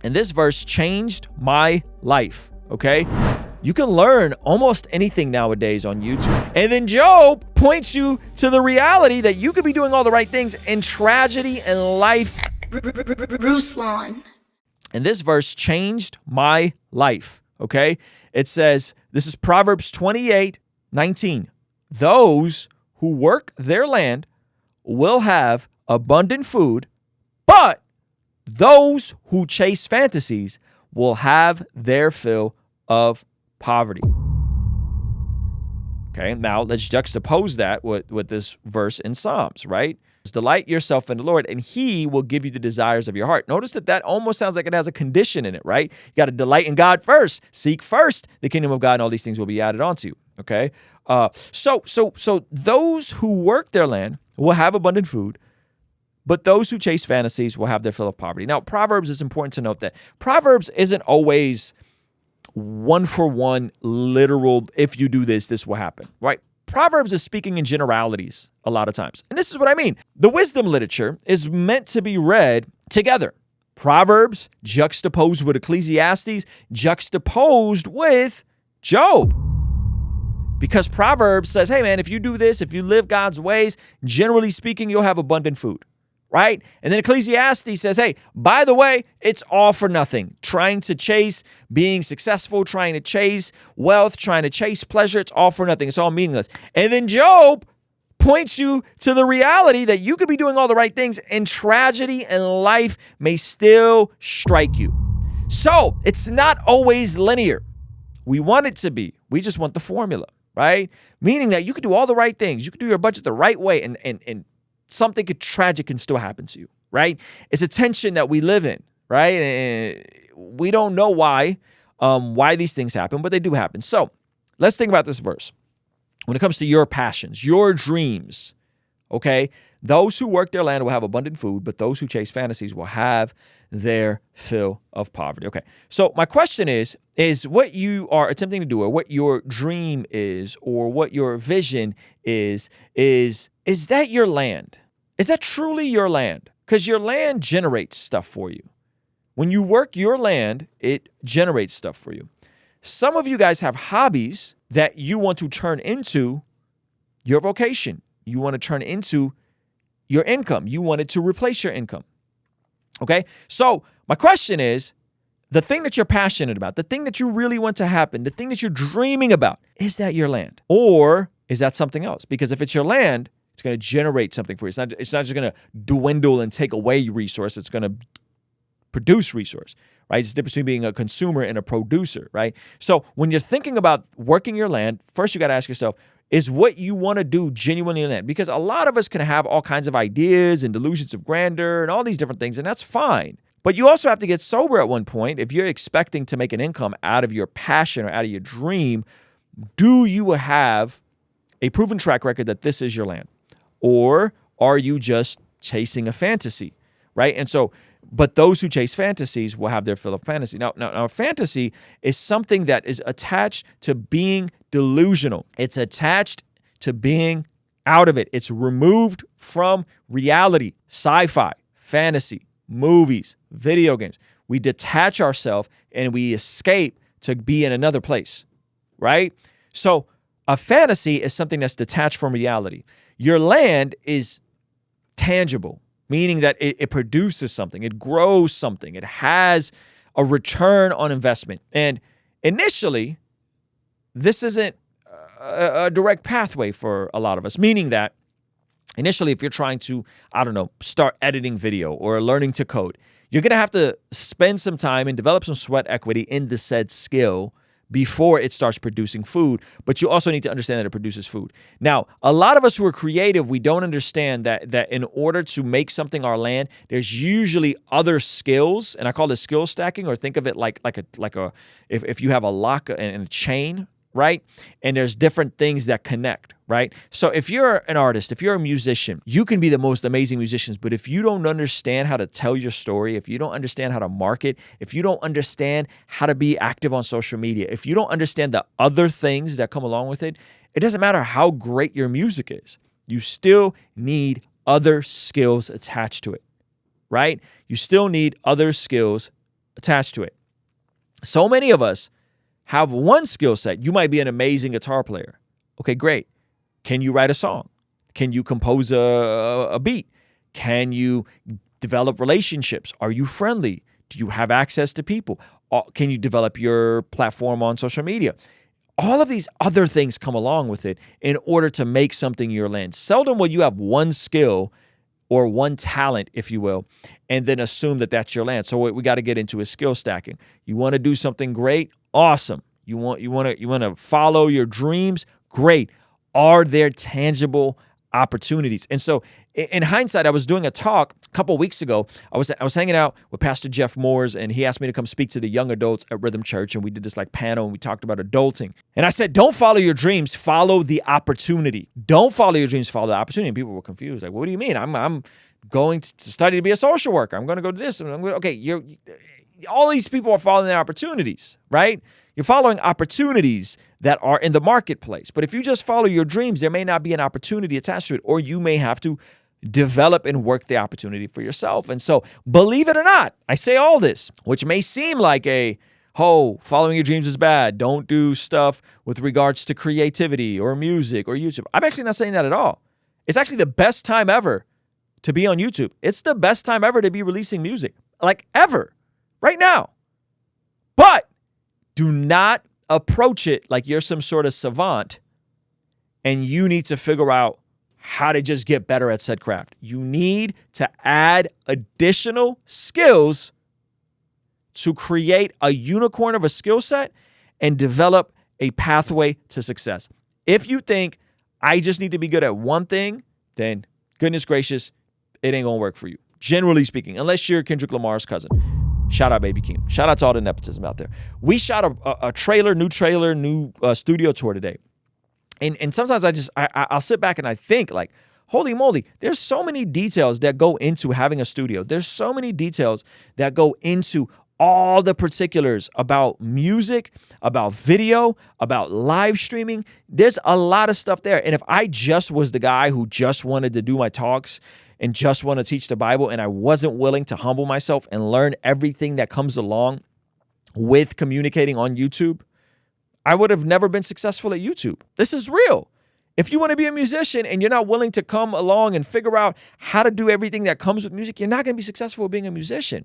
And this verse changed my life, okay? You can learn almost anything nowadays on YouTube. And then Job points you to the reality that you could be doing all the right things and tragedy and life. Ruslan. And this verse changed my life, okay? It says, this is Proverbs 28:19. Those who work their land will have abundant food, but those who chase fantasies will have their fill of poverty. Okay, now let's juxtapose that with this verse in Psalms, right? Delight yourself in the Lord, and he will give you the desires of your heart. Notice that almost sounds like it has a condition in it, right? You got to delight in God first. Seek first the kingdom of God, and all these things will be added onto you, okay? So those who work their land will have abundant food, but those who chase fantasies will have their fill of poverty. Now, Proverbs, is important to note that Proverbs isn't always one-for-one literal, if you do this, this will happen, right? Proverbs is speaking in generalities a lot of times. And this is what I mean. The wisdom literature is meant to be read together. Proverbs juxtaposed with Ecclesiastes, juxtaposed with Job. Because Proverbs says, hey man, if you do this, if you live God's ways, generally speaking, you'll have abundant food. Right? And then Ecclesiastes says, hey, by the way, it's all for nothing. Trying to chase being successful, trying to chase wealth, trying to chase pleasure, it's all for nothing. It's all meaningless. And then Job points you to the reality that you could be doing all the right things and tragedy and life may still strike you. So it's not always linear. We want it to be. We just want the formula, right? Meaning that you could do all the right things. You could do your budget the right way and something tragic can still happen to you, right? It's a tension that we live in, right? And we don't know why these things happen, but they do happen. So let's think about this verse. When it comes to your passions, your dreams, okay? Those who work their land will have abundant food, but those who chase fantasies will have their fill of poverty. Okay, so my question is what you are attempting to do or what your dream is or what your vision is that your land? Is that truly your land? Because your land generates stuff for you. When you work your land, it generates stuff for you. Some of you guys have hobbies that you want to turn into your vocation. You want to turn into your income. You want it to replace your income. Okay? So my question is, the thing that you're passionate about, the thing that you really want to happen, the thing that you're dreaming about, is that your land? Or is that something else? Because if it's your land, it's going to generate something for you. It's not just going to dwindle and take away resource. It's going to produce resource, right? It's the difference between being a consumer and a producer, right? So when you're thinking about working your land, first you got to ask yourself, is what you want to do genuinely your land? Because a lot of us can have all kinds of ideas and delusions of grandeur and all these different things, and that's fine. But you also have to get sober at one point. If you're expecting to make an income out of your passion or out of your dream, do you have a proven track record that this is your land? Or are you just chasing a fantasy, right? And so, but those who chase fantasies will have their fill of fantasy. Now, fantasy is something that is attached to being delusional. It's attached to being out of it. It's removed from reality. Sci-fi, fantasy, movies, video games. We detach ourselves and we escape to be in another place, right? So a fantasy is something that's detached from reality. Your land is tangible, meaning that it produces something, it grows something, it has a return on investment. And initially, this isn't a direct pathway for a lot of us, meaning that initially, if you're trying to, start editing video or learning to code, you're going to have to spend some time and develop some sweat equity in the said skill before it starts producing food, but you also need to understand that it produces food. Now, a lot of us who are creative, we don't understand that in order to make something our land, there's usually other skills, and I call this skill stacking, or think of it like if you have a lock and a chain, right? And there's different things that connect, right? So if you're an artist, if you're a musician, you can be the most amazing musicians, but if you don't understand how to tell your story, if you don't understand how to market, if you don't understand how to be active on social media, if you don't understand the other things that come along with it, it doesn't matter how great your music is. You still need other skills attached to it, right? You still need other skills attached to it. So many of us have one skill set. You might be an amazing guitar player. Okay, great. Can you write a song? Can you compose a beat? Can you develop relationships? Are you friendly? Do you have access to people? Can you develop your platform on social media? All of these other things come along with it in order to make something your land. Seldom will you have one skill or one talent, if you will, and then assume that that's your land. So what we got to get into is skill stacking. You want to do something great? Awesome. You want to follow your dreams? Great. Are there tangible opportunities? And so in hindsight, I was doing a talk a couple of weeks ago. I was hanging out with Pastor Jeff Moores, and he asked me to come speak to the young adults at Rhythm Church, and we did this like panel, and we talked about adulting. And I said, don't follow your dreams, follow the opportunity. Don't follow your dreams, follow the opportunity. And people were confused. Like, what do you mean? I'm going to study to be a social worker. I'm going to go to this. All these people are following their opportunities, right? You're following opportunities that are in the marketplace. But if you just follow your dreams, there may not be an opportunity attached to it, or you may have to develop and work the opportunity for yourself. And so, believe it or not, I say all this, which may seem like following your dreams is bad. Don't do stuff with regards to creativity or music or YouTube. I'm actually not saying that at all. It's actually the best time ever to be on YouTube. It's the best time ever to be releasing music, like ever, right now. But do not approach it like you're some sort of savant and you need to figure out how to just get better at said craft. You need to add additional skills to create a unicorn of a skill set and develop a pathway to success. If you think I just need to be good at one thing, then goodness gracious, it ain't gonna work for you. Generally speaking, unless you're Kendrick Lamar's cousin. Shout out Baby Keem. Shout out to all the nepotism out there. We shot a new studio tour today. And sometimes I'll sit back and I think like, holy moly, there's so many details that go into having a studio. There's so many details that go into all the particulars about music, about video, about live streaming. There's a lot of stuff there. And if I just was the guy who just wanted to do my talks and just want to teach the Bible, and I wasn't willing to humble myself and learn everything that comes along with communicating on YouTube, I would have never been successful at YouTube. This is real. If you want to be a musician and you're not willing to come along and figure out how to do everything that comes with music, you're not going to be successful at being a musician.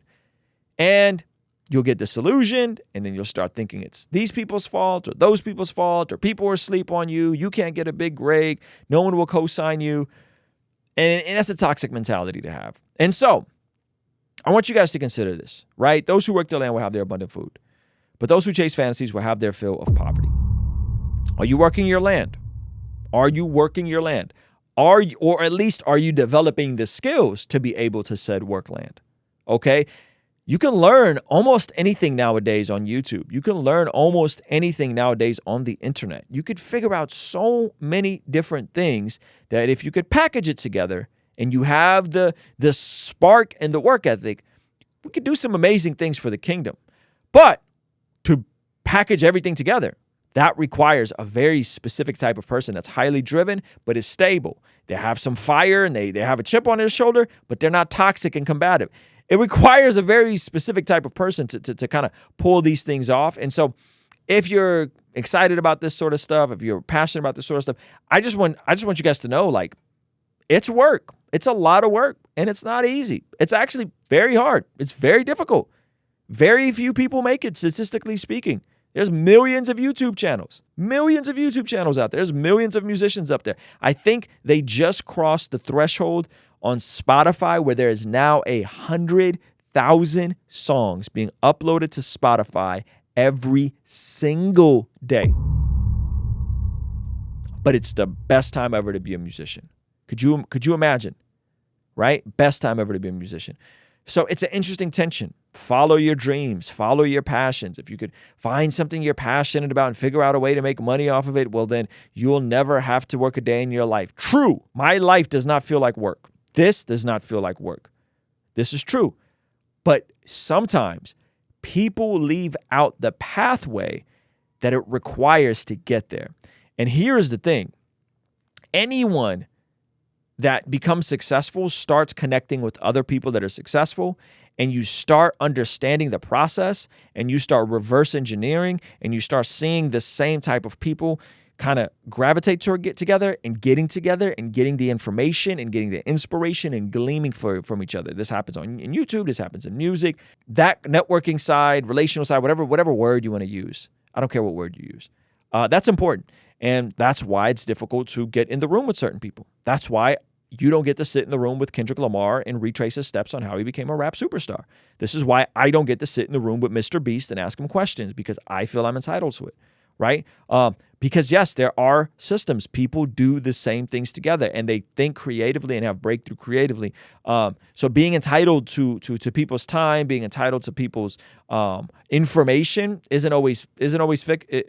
And you'll get disillusioned, and then you'll start thinking it's these people's fault or those people's fault, or people are asleep on you. You can't get a big break. No one will co-sign you. And that's a toxic mentality to have. And so I want you guys to consider this, right? Those who work their land will have their abundant food, but those who chase fantasies will have their fill of poverty. Are you working your land? Are you working your land? Or at least are you developing the skills to be able to said work land? Okay. You can learn almost anything nowadays on YouTube. You can learn almost anything nowadays on the internet. You could figure out so many different things that if you could package it together and you have the spark and the work ethic, we could do some amazing things for the kingdom. But to package everything together, that requires a very specific type of person that's highly driven, but is stable. They have some fire and they have a chip on their shoulder, but they're not toxic and combative. It requires a very specific type of person to kind of pull these things off. And so if you're excited about this sort of stuff, if you're passionate about this sort of stuff, I just want you guys to know, like, it's work. It's a lot of work, and it's not easy. It's actually very hard. It's very difficult. Very few people make it, statistically speaking. There's millions of YouTube channels out there. There's millions of musicians up there. I think they just crossed the threshold on Spotify where there is now 100,000 songs being uploaded to Spotify every single day. But it's the best time ever to be a musician. Could you imagine? Right? Best time ever to be a musician. So it's an interesting tension. Follow your dreams, follow your passions. If you could find something you're passionate about and figure out a way to make money off of it, well, then you'll never have to work a day in your life. True, my life does not feel like work. This does not feel like work. This is true. But sometimes people leave out the pathway that it requires to get there. And here's the thing. Anyone that becomes successful starts connecting with other people that are successful, and you start understanding the process and you start reverse engineering and you start seeing the same type of people kind of gravitate toward get together and getting the information and getting the inspiration and gleaming from each other. This happens in YouTube. This happens in music. That networking side, relational side, whatever word you want to use. I don't care what word you use. That's important. And that's why it's difficult to get in the room with certain people. That's why you don't get to sit in the room with Kendrick Lamar and retrace his steps on how he became a rap superstar. This is why I don't get to sit in the room with Mr. Beast and ask him questions, because I feel I'm entitled to it, right? Because yes, there are systems. People do the same things together and they think creatively and have breakthrough creatively. So being entitled to people's time, being entitled to people's information isn't always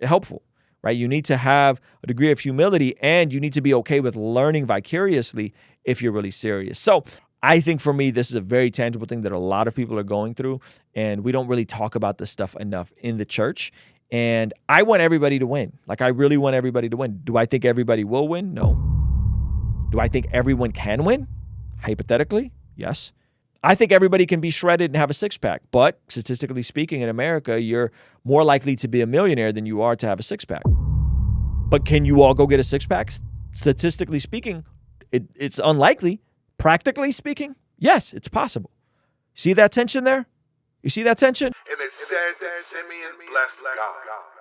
helpful, right? You need to have a degree of humility and you need to be okay with learning vicariously if you're really serious. So I think for me, this is a very tangible thing that a lot of people are going through, and we don't really talk about this stuff enough in the church. And I want everybody to win. Like, I really want everybody to win. Do I think everybody will win? No. Do I think everyone can win? Hypothetically, yes. I think everybody can be shredded and have a six-pack. But statistically speaking, in America, you're more likely to be a millionaire than you are to have a six-pack. But can you all go get a six-pack? Statistically speaking, it's unlikely. Practically speaking, yes, it's possible. See that tension there? You see that tension? And it said that Simeon blessed God.